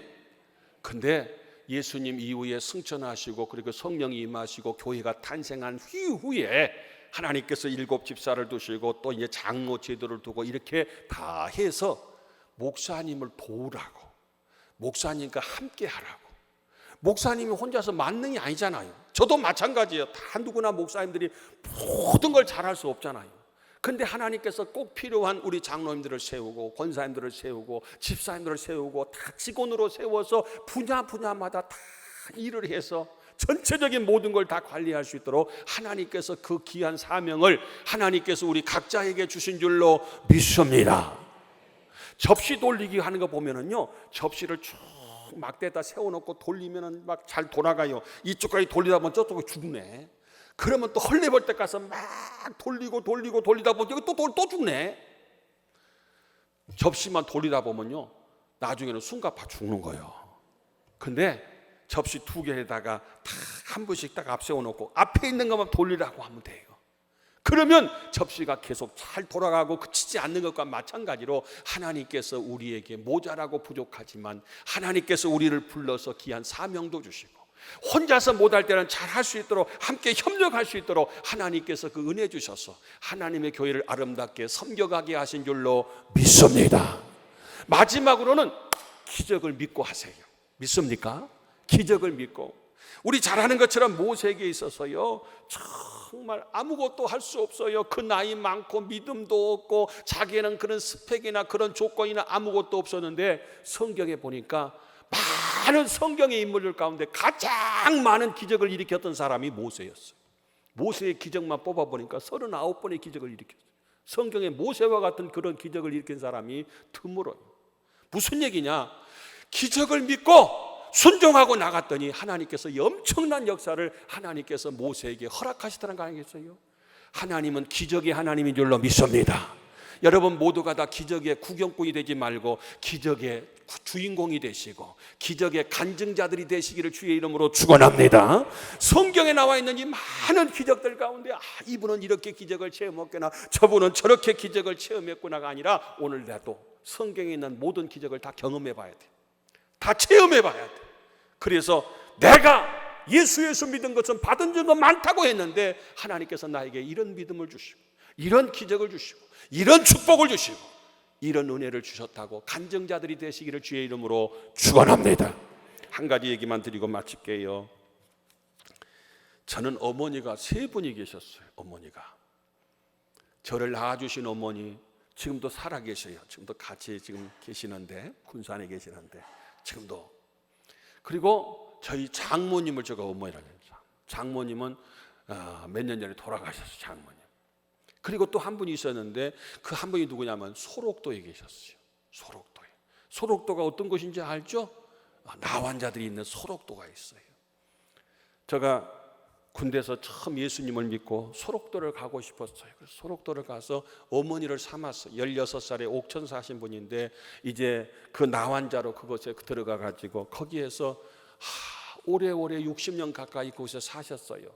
S4: 근데 예수님 이후에 승천하시고 그리고 성령이 임하시고 교회가 탄생한 이후에 하나님께서 7 집사를 두시고 또 이제 장로 제도를 두고 이렇게 다 해서 목사님을 도우라고, 목사님과 함께 하라고. 목사님이 혼자서 만능이 아니잖아요. 저도 마찬가지예요. 다 누구나 목사님들이 모든 걸 잘할 수 없잖아요. 근데 하나님께서 꼭 필요한 우리 장로님들을 세우고 권사님들을 세우고 집사님들을 세우고 다 직원으로 세워서 분야마다 다 일을 해서 전체적인 모든 걸 다 관리할 수 있도록 하나님께서 그 귀한 사명을 하나님께서 우리 각자에게 주신 줄로 믿습니다. 접시 돌리기 하는 거 보면은요, 접시를 쭉 막대에다 세워놓고 돌리면은 막 잘 돌아가요. 이쪽까지 돌리다 보면 저쪽에 죽네. 그러면 또 헐레벌 때 가서 막 돌리다 보면 또 죽네. 접시만 돌리다 보면요, 나중에는 숨가파 죽는 거예요. 근데 접시 2개에다가 다 한 분씩 딱 앞세워 놓고 앞에 있는 것만 돌리라고 하면 돼요. 그러면 접시가 계속 잘 돌아가고 그치지 않는 것과 마찬가지로 하나님께서 우리에게 모자라고 부족하지만 하나님께서 우리를 불러서 귀한 사명도 주시고 혼자서 못할 때는 잘할 수 있도록 함께 협력할 수 있도록 하나님께서 그 은혜 주셔서 하나님의 교회를 아름답게 섬겨가게 하신 줄로 믿습니다. 마지막으로는 기적을 믿고 하세요. 믿습니까? 기적을 믿고. 우리 잘 아는 것처럼 모세에게 있어서요, 정말 아무것도 할 수 없어요. 그 나이 많고 믿음도 없고 자기는 그런 스펙이나 그런 조건이나 아무것도 없었는데 성경에 보니까 많은 성경의 인물들 가운데 가장 많은 기적을 일으켰던 사람이 모세였어요. 모세의 기적만 뽑아보니까 39번의 기적을 일으켰어요. 성경에 모세와 같은 그런 기적을 일으킨 사람이 드물어요. 무슨 얘기냐? 기적을 믿고 순종하고 나갔더니 하나님께서 엄청난 역사를 하나님께서 모세에게 허락하시다는 거 아니겠어요? 하나님은 기적의 하나님인 줄로 믿습니다. 여러분 모두가 다 기적의 구경꾼이 되지 말고 기적의 주인공이 되시고 기적의 간증자들이 되시기를 주의 이름으로 축원합니다. 성경에 나와 있는 이 많은 기적들 가운데 이분은 이렇게 기적을 체험했구나, 저분은 저렇게 기적을 체험했구나가 아니라 오늘 나도 성경에 있는 모든 기적을 다 경험해 봐야 돼. 다 체험해 봐야 돼. 그래서 내가 예수 믿은 것은 받은 적은 많다고 했는데 하나님께서 나에게 이런 믿음을 주시고 이런 기적을 주시고 이런 축복을 주시고 이런 은혜를 주셨다고 간증자들이 되시기를 주의 이름으로 축원합니다. 한 가지 얘기만 드리고 마칠게요. 저는 어머니가 3분이 계셨어요. 어머니가 저를 낳아주신 어머니 지금도 살아 계셔요. 지금도 같이 지금 계시는데 군산에 계시는데 지금도. 그리고 저희 장모님을 제가 어머니라고 했죠. 장모님은 몇 년 전에 돌아가셨어요. 장모님. 그리고 또 한 분이 있었는데 그 한 분이 누구냐면 소록도에 계셨어요. 소록도에. 소록도가 어떤 곳인지 알죠? 나환자들이 있는 소록도가 있어요. 제가 군대에서 처음 예수님을 믿고 소록도를 가고 싶었어요. 그래서 소록도를 가서 어머니를 삼았어요. 16살에 옥천 사신 분인데 이제 그 나환자로 그곳에 들어가 가지고 거기에서 오래오래 60년 가까이 그곳에 사셨어요.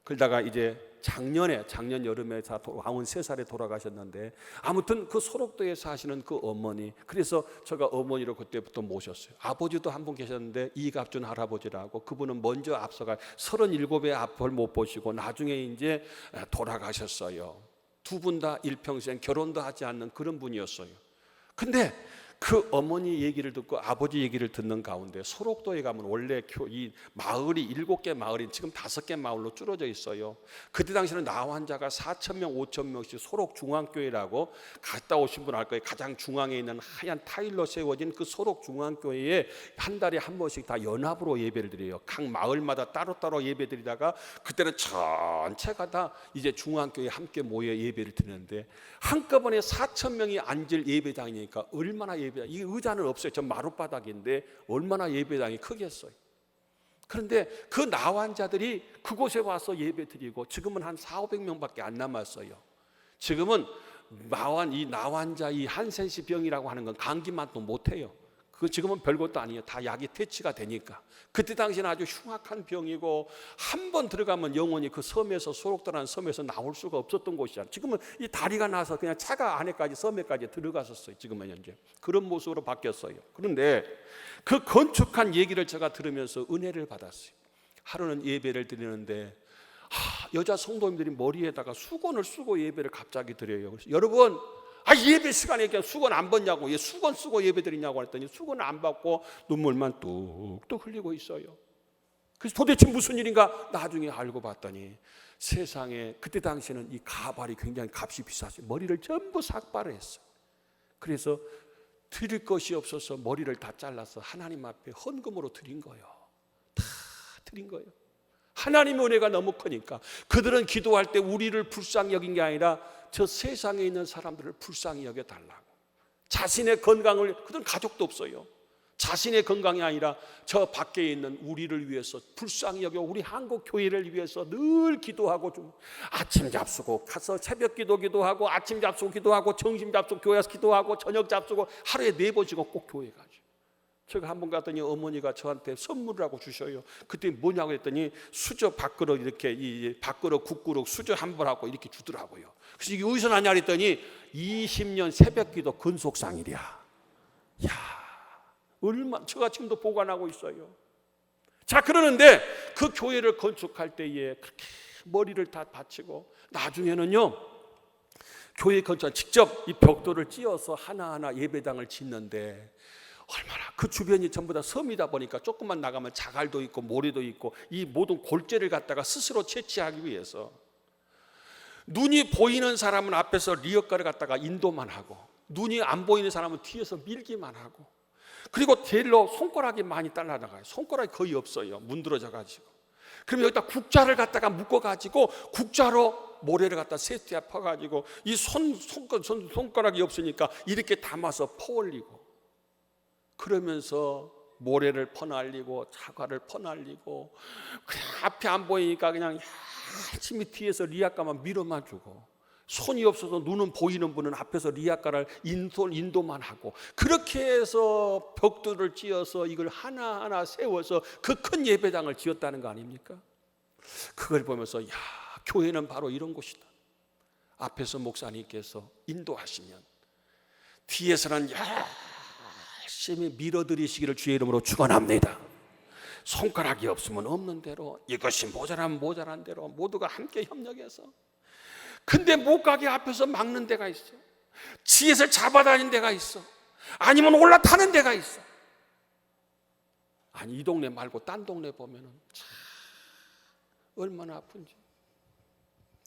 S4: 그러다가 이제 작년 여름에 93살에 돌아가셨는데 아무튼 그 소록도에 사시는 그 어머니, 그래서 제가 어머니로 그때부터 모셨어요. 아버지도 한 분 계셨는데 이갑준 할아버지라고, 그분은 먼저 앞서가 37의 앞을 못 보시고 나중에 이제 돌아가셨어요. 두 분 다 일평생 결혼도 하지 않는 그런 분이었어요. 근데 그 어머니 얘기를 듣고 아버지 얘기를 듣는 가운데 소록도에 가면 원래 이 마을이 7개 마을이 지금 5개 마을로 줄어져 있어요. 그때 당시에는 나환자가 4,000명, 5,000명씩 소록중앙교회라고 갔다 오신 분 알 거예요. 가장 중앙에 있는 하얀 타일로 세워진 그 소록중앙교회에 한 달에 한 번씩 다 연합으로 예배를 드려요. 각 마을마다 따로따로 예배 드리다가 그때는 전체가 다 이제 중앙교회에 함께 모여 예배를 드리는데 한꺼번에 4,000명이 앉을 예배당이니까 얼마나 이 의자는 없어요. 저 마룻바닥인데 얼마나 예배당이 크겠어요. 그런데 그 나환자들이 그곳에 와서 예배드리고 지금은 한 400~500명밖에 안 남았어요. 지금은 이 나환자 이 한센시 병이라고 하는 건 감기만도 못해요. 그건 지금은 별것도 아니에요. 다 약이 퇴치가 되니까. 그때 당시는 아주 흉악한 병이고 한 번 들어가면 영원히 그 섬에서, 소록도라는 섬에서 나올 수가 없었던 곳이잖아요. 지금은 이 다리가 나서 그냥 차가 안에까지, 섬에까지 들어갔었어요. 지금은 현재 그런 모습으로 바뀌었어요. 그런데 그 건축한 얘기를 제가 들으면서 은혜를 받았어요. 하루는 예배를 드리는데 여자 성도님들이 머리에다가 수건을 쓰고 예배를 갑자기 드려요. 그래서 여러분, 예배 시간에 그냥 수건 안 받냐고, 수건 쓰고 예배 드리냐고 했더니 수건을 안 받고 눈물만 뚝뚝 흘리고 있어요. 그래서 도대체 무슨 일인가 나중에 알고 봤더니 세상에 그때 당시에는 이 가발이 굉장히 값이 비쌌어요. 머리를 전부 삭발을 했어요. 그래서 드릴 것이 없어서 머리를 다 잘라서 하나님 앞에 헌금으로 드린 거예요. 다 드린 거예요. 하나님의 은혜가 너무 크니까 그들은 기도할 때 우리를 불쌍히 여긴 게 아니라 저 세상에 있는 사람들을 불쌍히 여겨달라고. 자신의 건강을, 그들은 가족도 없어요. 자신의 건강이 아니라 저 밖에 있는 우리를 위해서 불쌍히 여겨 우리 한국 교회를 위해서 늘 기도하고, 좀 아침 잡수고 가서 새벽 기도하고, 아침 잡수고 기도하고, 점심 잡수고 교회에서 기도하고, 저녁 잡수고, 하루에 4번씩은 꼭 교회 가죠. 제가 한 번 갔더니 어머니가 저한테 선물을 하고 주셔요. 그때 뭐냐고 했더니 수저 밥그릇, 이렇게 이 밥그릇, 국그릇, 수저 한 번 하고 이렇게 주더라고요. 그래서 이게 어디서 나냐 했더니 20년 새벽기도 근속상이랴. 야, 얼마, 제가 지금도 보관하고 있어요. 자, 그러는데 그 교회를 건축할 때에 그렇게 머리를 다 바치고 나중에는요, 교회 건축 직접 이 벽돌을 찧어서 하나하나 예배당을 짓는데 얼마나 그 주변이 전부 다 섬이다 보니까 조금만 나가면 자갈도 있고 모래도 있고 이 모든 골재를 갖다가 스스로 채취하기 위해서 눈이 보이는 사람은 앞에서 리어카를 갖다가 인도만 하고, 눈이 안 보이는 사람은 뒤에서 밀기만 하고, 그리고 델로 손가락이 많이 잘라나가요. 손가락이 거의 없어요. 문드러져 가지고. 그럼 여기다 국자를 갖다가 묶어 가지고 국자로 모래를 갖다 세트에 퍼 가지고 이 손가락이 없으니까 이렇게 담아서 퍼올리고, 그러면서 모래를 퍼날리고 자갈을 퍼날리고, 그냥 앞에 안 보이니까 그냥 열심히 뒤에서 리아카만 밀어만 주고, 손이 없어서 눈은 보이는 분은 앞에서 리아카를 인도만 하고, 그렇게 해서 벽돌을 찧어서 이걸 하나하나 세워서 그 큰 예배당을 지었다는 거 아닙니까? 그걸 보면서 야, 교회는 바로 이런 곳이다. 앞에서 목사님께서 인도하시면 뒤에서는 열심히 밀어드리시기를 주의 이름으로 축원합니다. 손가락이 없으면 없는 대로, 이것이 모자라면 모자란 대로 모두가 함께 협력해서. 근데 못 가게 앞에서 막는 데가 있어. 지혜를 잡아다니는 데가 있어. 아니면 올라타는 데가 있어. 아니, 이 동네 말고 딴 동네 보면은 참 얼마나 아픈지.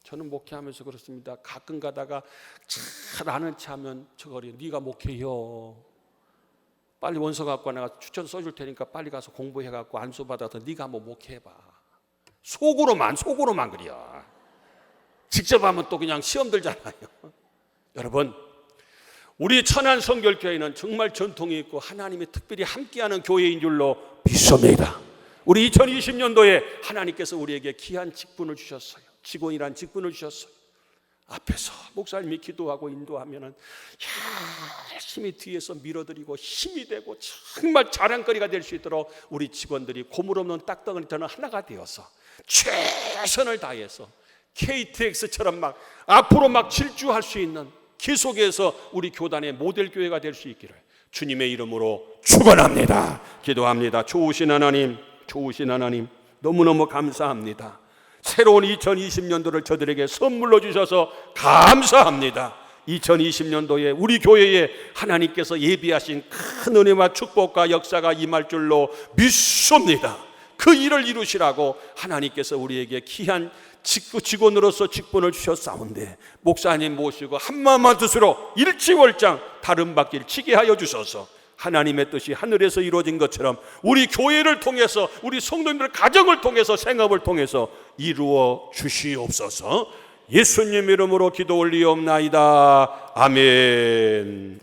S4: 저는 목회하면서 그렇습니다. 가끔 가다가 잘 아는 체 하면 저거리, 네가 목회요. 빨리 원서 갖고 와, 내가 추천 써줄 테니까 빨리 가서 공부해갖고 안수 받아서 네가 한번 목회해봐. 속으로만 그려. 직접 하면 또 그냥 시험 들잖아요. 여러분, 우리 천안성결교회는 정말 전통이 있고 하나님이 특별히 함께하는 교회인 줄로 믿습니다. 우리 2020년도에 하나님께서 우리에게 귀한 직분을 주셨어요. 직원이란 직분을 주셨어요. 앞에서 목사님이 기도하고 인도하면은 열심히 뒤에서 밀어드리고 힘이 되고 정말 자랑거리가 될 수 있도록 우리 직원들이 고물 없는 딱덩어리처럼 하나가 되어서 최선을 다해서 KTX처럼 막 앞으로 막 질주할 수 있는 계속해서 우리 교단의 모델 교회가 될 수 있기를 주님의 이름으로 축원합니다. 기도합니다. 좋으신 하나님, 너무너무 감사합니다. 새로운 2020년도를 저들에게 선물로 주셔서 감사합니다. 2020년도에 우리 교회에 하나님께서 예비하신 큰 은혜와 축복과 역사가 임할 줄로 믿습니다. 그 일을 이루시라고 하나님께서 우리에게 귀한 직원으로서 직분을 주셨사온데, 목사님 모시고 한마음한 뜻으로 일치월장 다른 바퀴를 치게 하여 주셔서 하나님의 뜻이 하늘에서 이루어진 것처럼 우리 교회를 통해서, 우리 성도님들 가정을 통해서, 생업을 통해서 이루어 주시옵소서. 예수님 이름으로 기도 올리옵나이다. 아멘.